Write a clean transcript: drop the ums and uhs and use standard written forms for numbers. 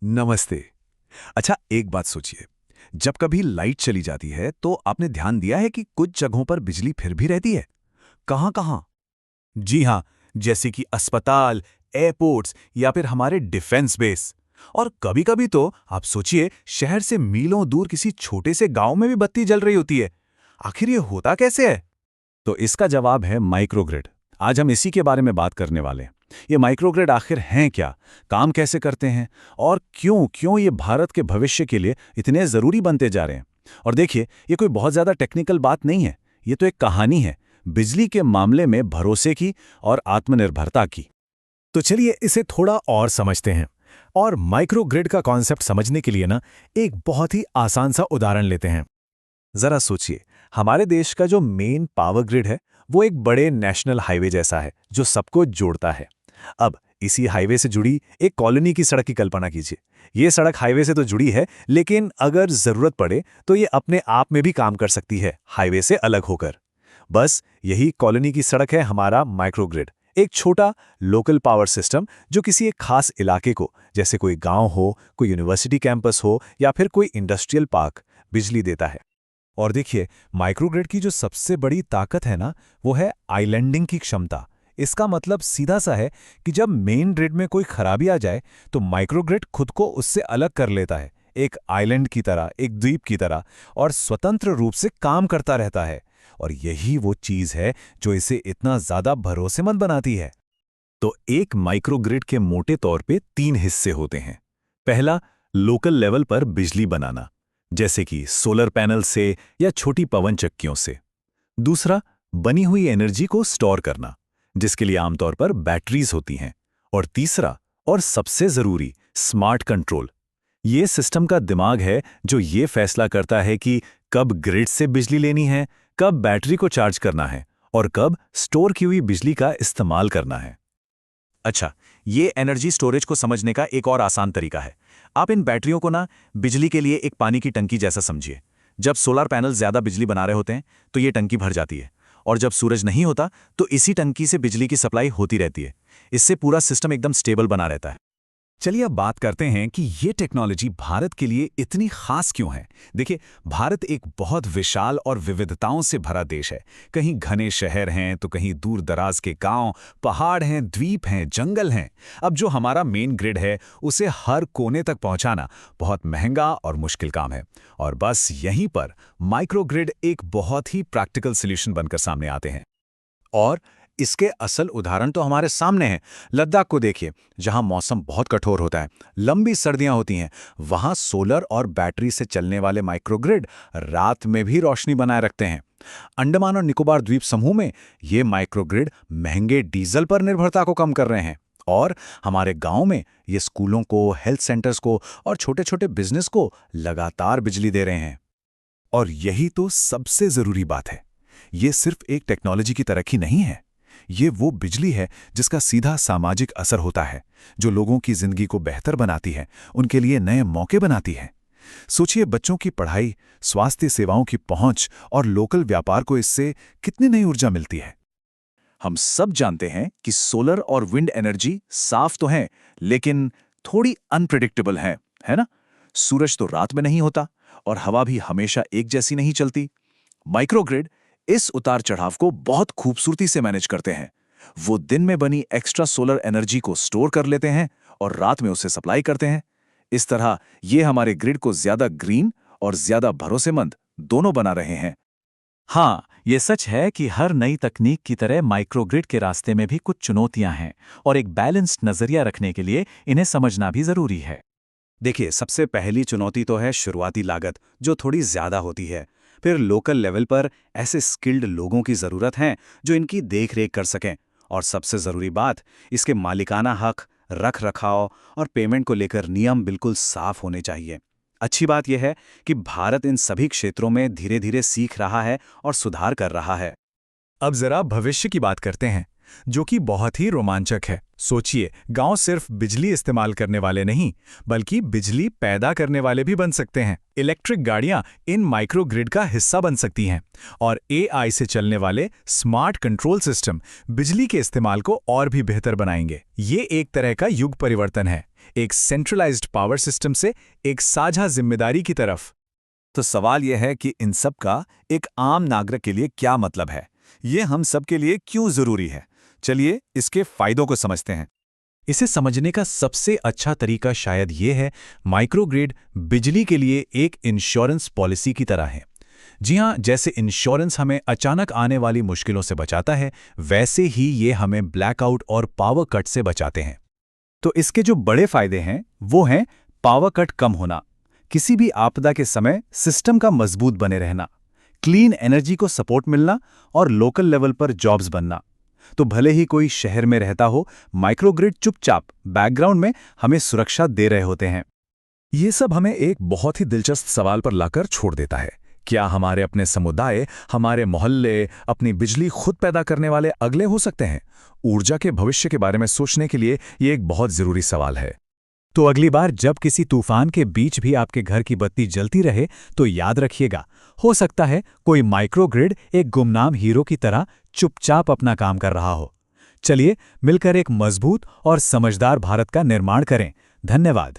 नमस्ते। अच्छा, एक बात सोचिए। जब कभी लाइट चली जाती है तो आपने ध्यान दिया है कि कुछ जगहों पर बिजली फिर भी रहती है। कहाँ कहाँ? जी हाँ, जैसे कि अस्पताल, एयरपोर्ट्स या फिर हमारे डिफेंस बेस। और कभी-कभी तो आप सोचिए, शहर से मीलों दूर किसी छोटे से गांव में भी बत्ती जल रही होती है। आखिर ये होता कैसे है? तो इसका जवाब है माइक्रोग्रिड। आज हम इसी के बारे में बात करने वाले हैं। ये माइक्रोग्रिड आखिर हैं क्या, काम कैसे करते हैं और क्यों क्यों ये भारत के भविष्य के लिए इतने ज़रूरी बनते जा रहे हैं। और देखिए, ये कोई बहुत ज़्यादा टेक्निकल बात नहीं है। ये तो एक कहानी है, बिजली के मामले में भरोसे की और आत्मनिर्भरता की। तो चलिए इसे थोड़ा और समझते हैं। और माइक्रोग्रिड का कॉन्सेप्ट समझने के लिए ना एक बहुत ही आसान सा उदाहरण लेते हैं। जरा सोचिए, हमारे देश का जो मेन पावर ग्रिड है वो एक बड़े नेशनल हाईवे जैसा है जो सबको जोड़ता है। अब इसी हाईवे से जुड़ी एक कॉलोनी की सड़क की कल्पना कीजिए। ये सड़क हाईवे से तो जुड़ी है, लेकिन अगर जरूरत पड़े तो ये अपने आप में भी काम कर सकती है, हाईवे से अलग होकर। बस यही कॉलोनी की सड़क है हमारा माइक्रोग्रिड। एक छोटा लोकल पावर सिस्टम जो किसी एक खास इलाके को, जैसे कोई गांव हो, कोई यूनिवर्सिटी कैंपस हो या फिर कोई इंडस्ट्रियल पार्क, बिजली देता है। और देखिए, माइक्रोग्रिड की जो सबसे बड़ी ताकत है ना, वो है आइलैंडिंग की क्षमता। इसका मतलब सीधा सा है कि जब मेन ग्रिड में कोई खराबी आ जाए तो माइक्रोग्रिड खुद को उससे अलग कर लेता है, एक आइलैंड की तरह, एक द्वीप की तरह, और स्वतंत्र रूप से काम करता रहता है। और यही वो चीज है जो इसे इतना ज्यादा भरोसेमंद बनाती है। तो एक माइक्रोग्रिड के मोटे तौर पे 3 हिस्से होते हैं। पहला, लोकल लेवल पर बिजली बनाना, जैसे कि सोलर पैनल से या छोटी पवन चक्कियों से। दूसरा, बनी हुई एनर्जी को स्टोर करना, जिसके लिए आमतौर पर बैटरीज होती हैं। और तीसरा, और सबसे जरूरी, स्मार्ट कंट्रोल। ये सिस्टम का दिमाग है जो ये फैसला करता है कि कब ग्रिड से बिजली लेनी है, कब बैटरी को चार्ज करना है और कब स्टोर की हुई बिजली का इस्तेमाल करना है। अच्छा, ये एनर्जी स्टोरेज को समझने का एक और आसान तरीका है। आप इन बैटरियों को ना बिजली के लिए एक पानी की टंकी जैसा समझिए। जब सोलर पैनल ज्यादा बिजली बना रहे होते हैं तो ये टंकी भर जाती है, और जब सूरज नहीं होता तो इसी टंकी से बिजली की सप्लाई होती रहती है। इससे पूरा सिस्टम एकदम स्टेबल बना रहता है। चलिए अब बात करते हैं कि ये टेक्नोलॉजी भारत के लिए इतनी खास क्यों है। देखिए, भारत एक बहुत विशाल और विविधताओं से भरा देश है। कहीं घने शहर हैं तो कहीं दूर दराज के गांव, पहाड़ हैं, द्वीप हैं, जंगल हैं। अब जो हमारा मेन ग्रिड है उसे हर कोने तक पहुंचाना बहुत महंगा और मुश्किल काम है। और बस यहीं पर माइक्रोग्रिड एक बहुत ही प्रैक्टिकल सॉल्यूशन बनकर सामने आते हैं। और इसके असल उदाहरण तो हमारे सामने हैं। लद्दाख को देखिए, जहां मौसम बहुत कठोर होता है, लंबी सर्दियां होती हैं, वहां सोलर और बैटरी से चलने वाले माइक्रोग्रिड रात में भी रोशनी बनाए रखते हैं। अंडमान और निकोबार द्वीप समूह में ये माइक्रोग्रिड महंगे डीजल पर निर्भरता को कम कर रहे हैं। और हमारे गांव में ये स्कूलों को, हेल्थ सेंटर्स को और छोटे-छोटे बिजनेस को लगातार बिजली दे रहे हैं। और यही तो सबसे जरूरी बात है, ये सिर्फ एक टेक्नोलॉजी की तरक्की नहीं है। ये वो बिजली है जिसका सीधा सामाजिक असर होता है, जो लोगों की जिंदगी को बेहतर बनाती है, उनके लिए नए मौके बनाती है। सोचिए, बच्चों की पढ़ाई, स्वास्थ्य सेवाओं की पहुंच और लोकल व्यापार को इससे कितनी नई ऊर्जा मिलती है। हम सब जानते हैं कि सोलर और विंड एनर्जी साफ तो है, लेकिन थोड़ी अनप्रिडिक्टेबल है ना? सूरज तो रात में नहीं होता और हवा भी हमेशा एक जैसी नहीं चलती। माइक्रोग्रिड इस उतार चढ़ाव को बहुत खूबसूरती से मैनेज करते हैं। वो दिन में बनी एक्स्ट्रा सोलर एनर्जी को स्टोर कर लेते हैं और रात में उसे सप्लाई करते हैं। इस तरह ये हमारे ग्रिड को ज्यादा ग्रीन और ज्यादा भरोसेमंद दोनों बना रहे हैं। हाँ, ये सच है कि हर नई तकनीक की तरह माइक्रोग्रिड के रास्ते में भी कुछ चुनौतियां हैं, और एक बैलेंस्ड नजरिया रखने के लिए इन्हें समझना भी जरूरी है। देखिए, सबसे पहली चुनौती तो है शुरुआती लागत, जो थोड़ी ज्यादा होती है। फिर लोकल लेवल पर ऐसे स्किल्ड लोगों की जरूरत है जो इनकी देखरेख कर सकें। और सबसे जरूरी बात, इसके मालिकाना हक, रख रखाव और पेमेंट को लेकर नियम बिल्कुल साफ होने चाहिए। अच्छी बात यह है कि भारत इन सभी क्षेत्रों में धीरे धीरे सीख रहा है और सुधार कर रहा है। अब जरा भविष्य की बात करते हैं, जो कि बहुत ही रोमांचक है। सोचिए, गांव सिर्फ बिजली इस्तेमाल करने वाले नहीं, बल्कि बिजली पैदा करने वाले भी बन सकते हैं। इलेक्ट्रिक गाड़ियां इन माइक्रोग्रिड का हिस्सा बन सकती हैं, और एआई से चलने वाले स्मार्ट कंट्रोल सिस्टम बिजली के इस्तेमाल को और भी बेहतर बनाएंगे। ये एक तरह का युग परिवर्तन है, एक सेंट्रलाइज्ड पावर सिस्टम से एक साझा जिम्मेदारी की तरफ। तो सवाल यह है कि इन सब का एक आम नागरिक के लिए क्या मतलब है, ये हम सब के लिए क्यों जरूरी है। चलिए इसके फायदों को समझते हैं। इसे समझने का सबसे अच्छा तरीका शायद ये है, माइक्रोग्रिड बिजली के लिए एक इंश्योरेंस पॉलिसी की तरह है। जी हाँ, जैसे इंश्योरेंस हमें अचानक आने वाली मुश्किलों से बचाता है, वैसे ही ये हमें ब्लैकआउट और पावर कट से बचाते हैं। तो इसके जो बड़े फायदे हैं वो हैं पावर कट कम होना, किसी भी आपदा के समय सिस्टम का मजबूत बने रहना, क्लीन एनर्जी को सपोर्ट मिलना और लोकल लेवल पर जॉब्स बनना। तो भले ही कोई शहर में रहता हो, माइक्रोग्रिड चुपचाप बैकग्राउंड में हमें सुरक्षा दे रहे होते हैं। ये सब हमें एक बहुत ही दिलचस्प सवाल पर लाकर छोड़ देता है। क्या हमारे अपने समुदाय, हमारे मोहल्ले अपनी बिजली खुद पैदा करने वाले अगले हो सकते हैं? ऊर्जा के भविष्य के बारे में सोचने के लिए ये एक बहुत जरूरी सवाल है। तो अगली बार जब किसी तूफान के बीच भी आपके घर की बत्ती जलती रहे, तो याद रखिएगा, हो सकता है कोई माइक्रोग्रिड एक गुमनाम हीरो की तरह चुपचाप अपना काम कर रहा हो। चलिए मिलकर एक मजबूत और समझदार भारत का निर्माण करें। धन्यवाद।